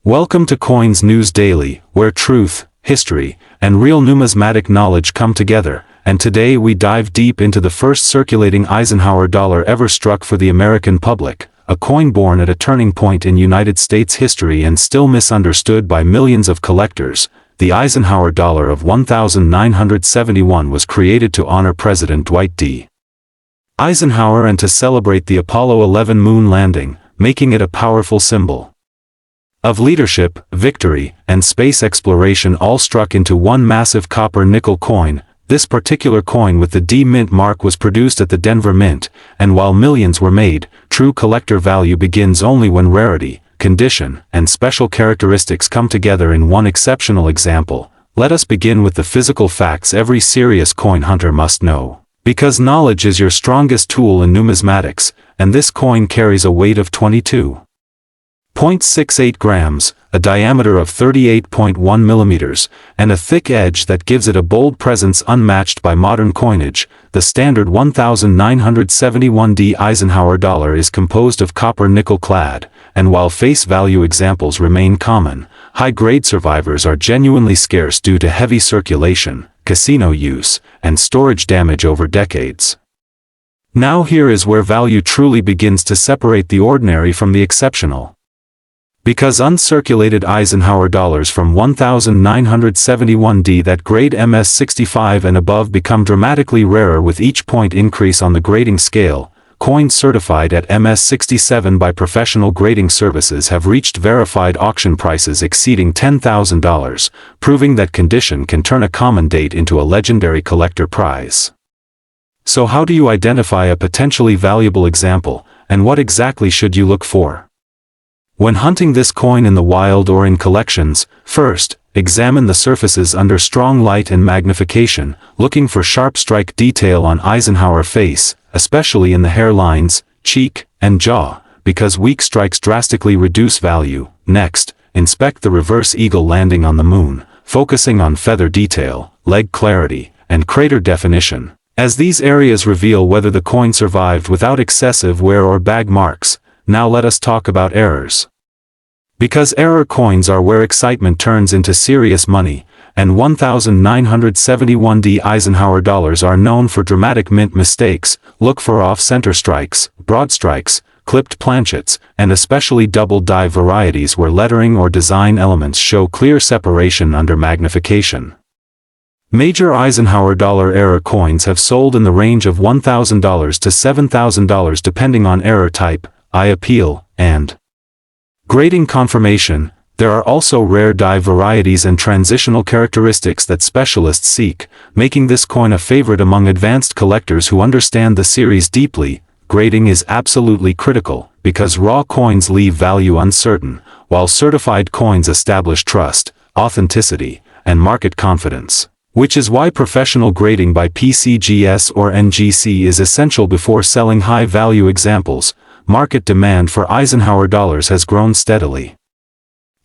Welcome to Coins News Daily, where truth, history, and real numismatic knowledge come together, and today we dive deep into the first circulating Eisenhower dollar ever struck for the American public, a coin born at a turning point in United States history and still misunderstood by millions of collectors. The Eisenhower dollar of 1971 was created to honor President Dwight D. Eisenhower and to celebrate the Apollo 11 moon landing, making it a powerful symbol of leadership, victory, and space exploration all struck into one massive copper-nickel coin. This particular coin with the D Mint mark was produced at the Denver Mint, and while millions were made, true collector value begins only when rarity, condition, and special characteristics come together in one exceptional example. Let us begin with the physical facts every serious coin hunter must know. Because knowledge is your strongest tool in numismatics, and this coin carries a weight of 22.68 grams, a diameter of 38.1 millimeters, and a thick edge that gives it a bold presence unmatched by modern coinage. The standard 1971D Eisenhower dollar is composed of copper-nickel clad, and while face value examples remain common, high-grade survivors are genuinely scarce due to heavy circulation, casino use, and storage damage over decades. Now here is where value truly begins to separate the ordinary from the exceptional. Because uncirculated Eisenhower dollars from 1971D that grade MS65 and above become dramatically rarer with each point increase on the grading scale, coins certified at MS67 by professional grading services have reached verified auction prices exceeding $10,000, proving that condition can turn a common date into a legendary collector prize. So how do you identify a potentially valuable example, and what exactly should you look for? When hunting this coin in the wild or in collections, first, examine the surfaces under strong light and magnification, looking for sharp strike detail on Eisenhower face, especially in the hairlines, cheek, and jaw, because weak strikes drastically reduce value. Next, inspect the reverse eagle landing on the moon, focusing on feather detail, leg clarity, and crater definition, as these areas reveal whether the coin survived without excessive wear or bag marks. Now let us talk about errors. Because error coins are where excitement turns into serious money, and 1971D Eisenhower dollars are known for dramatic mint mistakes, look for off-center strikes, broad strikes, clipped planchets, and especially double die varieties where lettering or design elements show clear separation under magnification. Major Eisenhower dollar error coins have sold in the range of $1,000 to $7,000 depending on error type, eye appeal, and grading confirmation. There are also rare die varieties and transitional characteristics that specialists seek, making this coin a favorite among advanced collectors who understand the series deeply. Grading is absolutely critical, because raw coins leave value uncertain, while certified coins establish trust, authenticity, and market confidence, which is why professional grading by PCGS or NGC is essential before selling high-value examples. Market demand for Eisenhower dollars has grown steadily.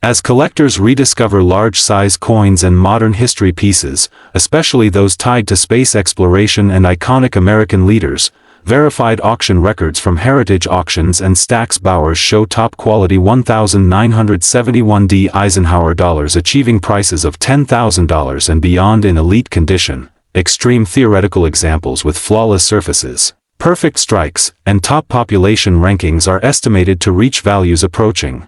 As collectors rediscover large-size coins and modern history pieces, especially those tied to space exploration and iconic American leaders, verified auction records from Heritage Auctions and Stack's Bowers show top-quality 1971D Eisenhower dollars achieving prices of $10,000 and beyond in elite condition. Extreme theoretical examples with flawless surfaces, perfect strikes, and top population rankings are estimated to reach values approaching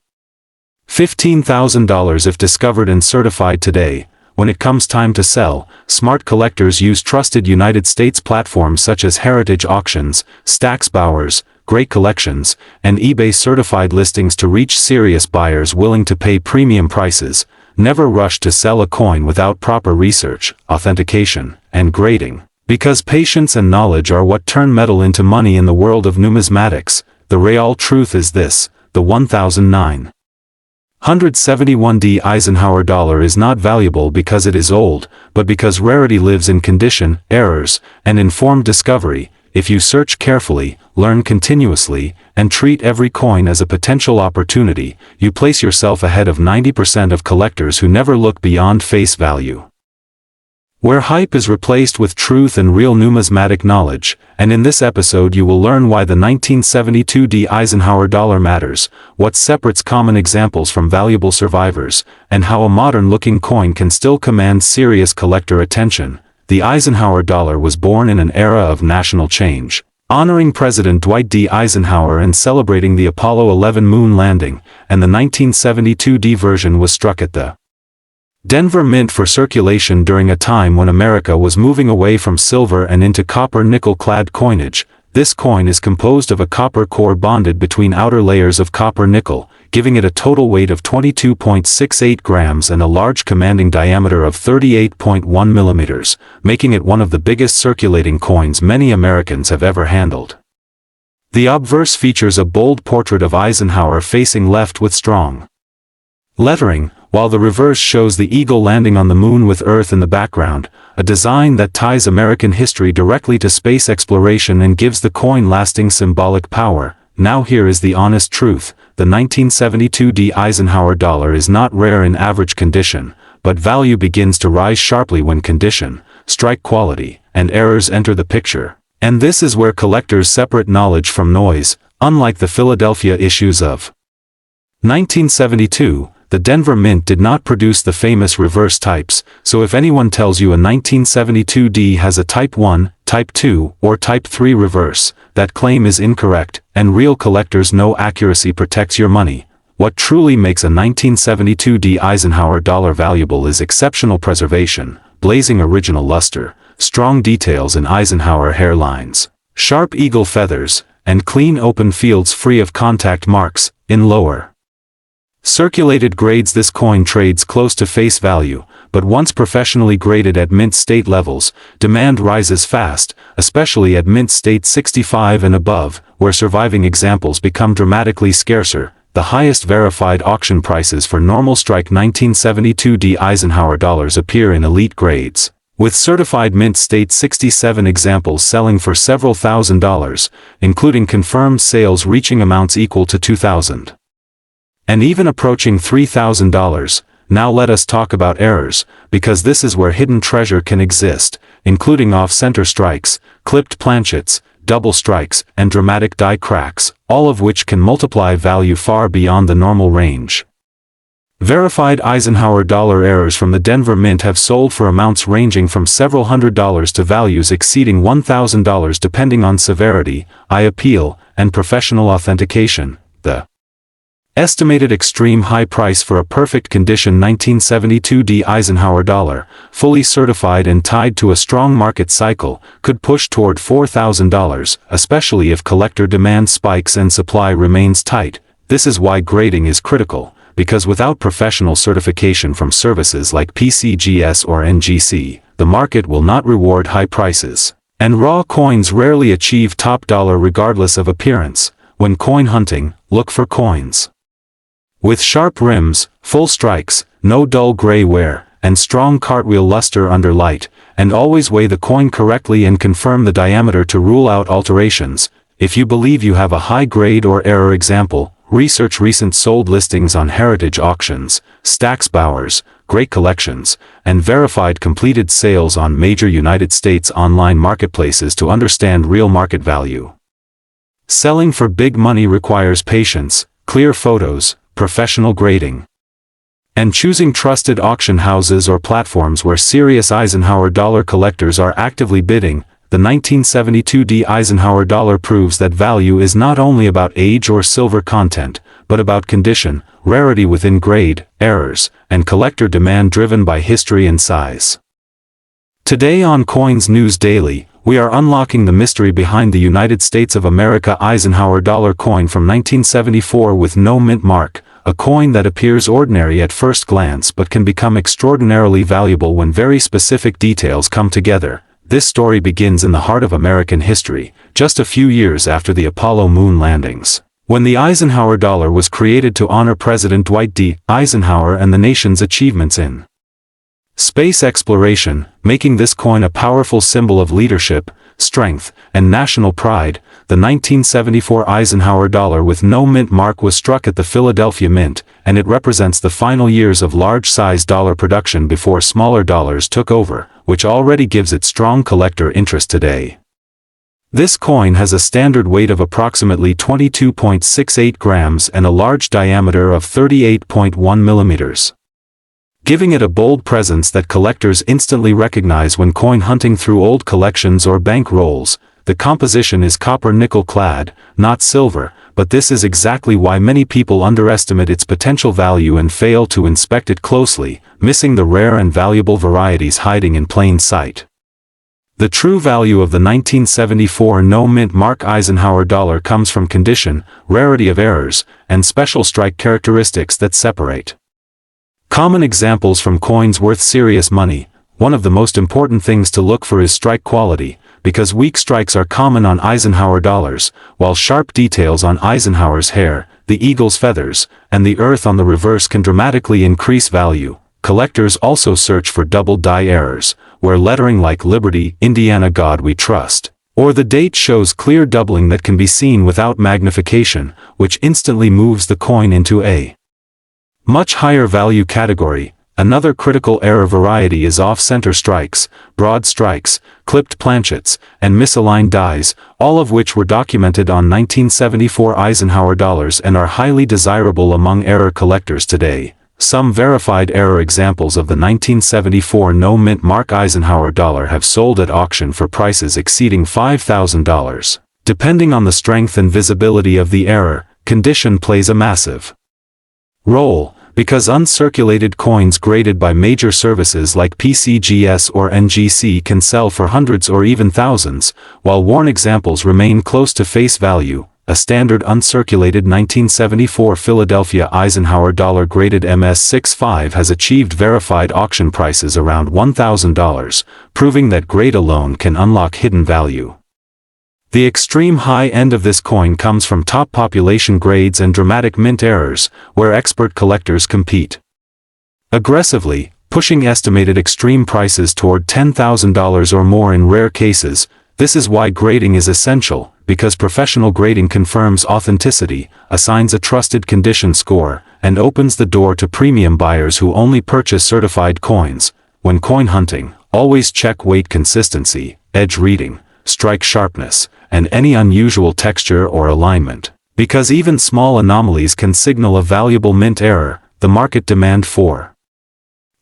$15,000 if discovered and certified today. When it comes time to sell, smart collectors use trusted United States platforms such as Heritage Auctions, Stack's Bowers, Great Collections, and eBay certified listings to reach serious buyers willing to pay premium prices. Never rush to sell a coin without proper research, authentication, and grading. Because patience and knowledge are what turn metal into money in the world of numismatics. The real truth is this: the 1971D Eisenhower dollar is not valuable because it is old, but because rarity lives in condition, errors, and informed discovery. If you search carefully, learn continuously, and treat every coin as a potential opportunity, you place yourself ahead of 90% of collectors who never look beyond face value. where hype is replaced with truth and real numismatic knowledge, and in this episode you will learn why the 1972 Eisenhower dollar matters, what separates common examples from valuable survivors, and how a modern-looking coin can still command serious collector attention. The Eisenhower dollar was born in an era of national change, honoring President Dwight D. Eisenhower and celebrating the Apollo 11 moon landing, and the 1972 version was struck at the Denver Mint for circulation during a time when America was moving away from silver and into copper-nickel-clad coinage. This coin is composed of a copper core bonded between outer layers of copper-nickel, giving it a total weight of 22.68 grams and a large commanding diameter of 38.1 millimeters, making it one of the biggest circulating coins many Americans have ever handled. The obverse features a bold portrait of Eisenhower facing left with strong lettering, while the reverse shows the eagle landing on the moon with Earth in the background, a design that ties American history directly to space exploration and gives the coin lasting symbolic power. Now here is the honest truth: the 1972 Eisenhower dollar is not rare in average condition, but value begins to rise sharply when condition, strike quality, and errors enter the picture. And this is where collectors separate knowledge from noise. Unlike the Philadelphia issues of 1972, the Denver Mint did not produce the famous reverse types, so if anyone tells you a 1972 has a Type 1, Type 2, or Type 3 reverse, that claim is incorrect, and real collectors know accuracy protects your money. What truly makes a 1972 Eisenhower dollar valuable is exceptional preservation, blazing original luster, strong details in Eisenhower hairlines, sharp eagle feathers, and clean open fields free of contact marks. In lower circulated grades, this coin trades close to face value, but once professionally graded at mint state levels, demand rises fast, especially at mint state 65 and above, where surviving examples become dramatically scarcer. The highest verified auction prices for normal strike 1972 Eisenhower dollars appear in elite grades, with certified mint state 67 examples selling for several $1,000s, including confirmed sales reaching amounts equal to $2,000. And even approaching $3,000. Now let us talk about errors, because this is where hidden treasure can exist, including off-center strikes, clipped planchets, double strikes, and dramatic die cracks, all of which can multiply value far beyond the normal range. Verified Eisenhower dollar errors from the Denver Mint have sold for amounts ranging from several $100s to values exceeding $1,000 depending on severity, eye appeal, and professional authentication. The estimated extreme high price for a perfect condition 1972 Eisenhower dollar, fully certified and tied to a strong market cycle, could push toward $4,000, especially if collector demand spikes and supply remains tight. This is why grading is critical, because without professional certification from services like PCGS or NGC, the market will not reward high prices. And raw coins rarely achieve top dollar regardless of appearance. When coin hunting, look for coins with sharp rims, full strikes, no dull gray wear, and strong cartwheel luster under light, and always weigh the coin correctly and confirm the diameter to rule out alterations. If you believe you have a high grade or error example, research recent sold listings on heritage auctions, Stack's Bowers, Great Collections, and verified completed sales on major United States online marketplaces to understand real market value. Selling for big money requires patience, clear photos, professional grading, and choosing trusted auction houses or platforms where serious Eisenhower dollar collectors are actively bidding. The 1972 Eisenhower dollar proves that value is not only about age or silver content, but about condition, rarity within grade, errors, and collector demand driven by history and size. Today on Coins News Daily, we are unlocking the mystery behind the United States of America Eisenhower Dollar Coin from 1974 with no mint mark, a coin that appears ordinary at first glance but can become extraordinarily valuable when very specific details come together. This story begins in the heart of American history, just a few years after the Apollo moon landings, when the Eisenhower dollar was created to honor President Dwight D. Eisenhower and the nation's achievements in space exploration, making this coin a powerful symbol of leadership, strength, and national pride. The 1974 Eisenhower dollar with no mint mark was struck at the Philadelphia Mint, and it represents the final years of large-size dollar production before smaller dollars took over. which already gives it strong collector interest today. This coin has a standard weight of approximately 22.68 grams and a large diameter of 38.1 millimeters, giving it a bold presence that collectors instantly recognize when coin hunting through old collections or bank rolls. The composition is copper-nickel clad, not silver, but this is exactly why many people underestimate its potential value and fail to inspect it closely, missing the rare and valuable varieties hiding in plain sight. The true value of the 1974 no-mint mark Eisenhower dollar comes from condition, rarity of errors, and special strike characteristics that separate. Common examples from coins worth serious money. One of the most important things to look for is strike quality, because weak strikes are common on Eisenhower dollars, while sharp details on Eisenhower's hair, the eagle's feathers, and the earth on the reverse can dramatically increase value. Collectors also search for double die errors, where lettering like Liberty, Indiana God We Trust, or the date shows clear doubling that can be seen without magnification, which instantly moves the coin into a much higher value category. Another critical error variety is off-center strikes, broad strikes, clipped planchets, and misaligned dies, all of which were documented on 1974 Eisenhower dollars and are highly desirable among error collectors today. Some verified error examples of the 1974 no-mint mark Eisenhower dollar have sold at auction for prices exceeding $5,000. Depending on the strength and visibility of the error, condition plays a massive role, because uncirculated coins graded by major services like PCGS or NGC can sell for hundreds or even thousands, while worn examples remain close to face value. A standard uncirculated 1974 Philadelphia Eisenhower dollar graded MS65 has achieved verified auction prices around $1,000, proving that grade alone can unlock hidden value. The extreme high end of this coin comes from top population grades and dramatic mint errors, where expert collectors compete aggressively, pushing estimated extreme prices toward $10,000 or more in rare cases. This is why grading is essential, because professional grading confirms authenticity, assigns a trusted condition score, and opens the door to premium buyers who only purchase certified coins. When coin hunting, always check weight consistency, edge reading, strike sharpness, and any unusual texture or alignment, because even small anomalies can signal a valuable mint error. The market demand for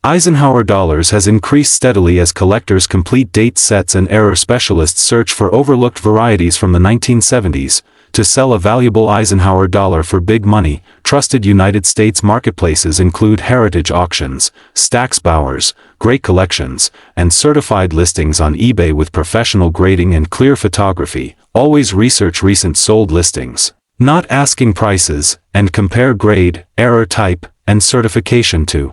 Eisenhower dollars has increased steadily as collectors complete date sets and error specialists search for overlooked varieties from the 1970s. To sell a valuable Eisenhower dollar for big money, trusted United States marketplaces include heritage auctions, Stack's Bowers, Great Collections, and certified listings on eBay with professional grading and clear photography. Always research recent sold listings, not asking prices, and compare grade, error type, and certification to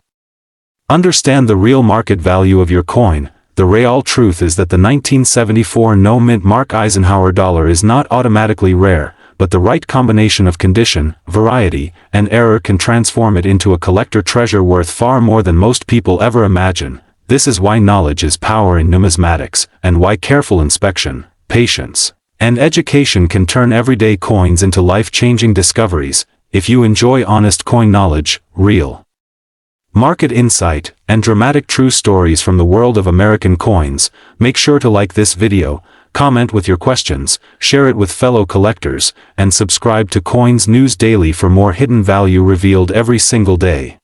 understand the real market value of your coin. The real truth is that the 1974 no-mint mark Eisenhower dollar is not automatically rare, but the right combination of condition, variety, and error can transform it into a collector treasure worth far more than most people ever imagine. This is why knowledge is power in numismatics, and why careful inspection, patience, and education can turn everyday coins into life-changing discoveries. If you enjoy honest coin knowledge, real market insight, and dramatic true stories from the world of American coins, make sure to like this video, comment with your questions, share it with fellow collectors, and subscribe to Coins News Daily for more hidden value revealed every single day.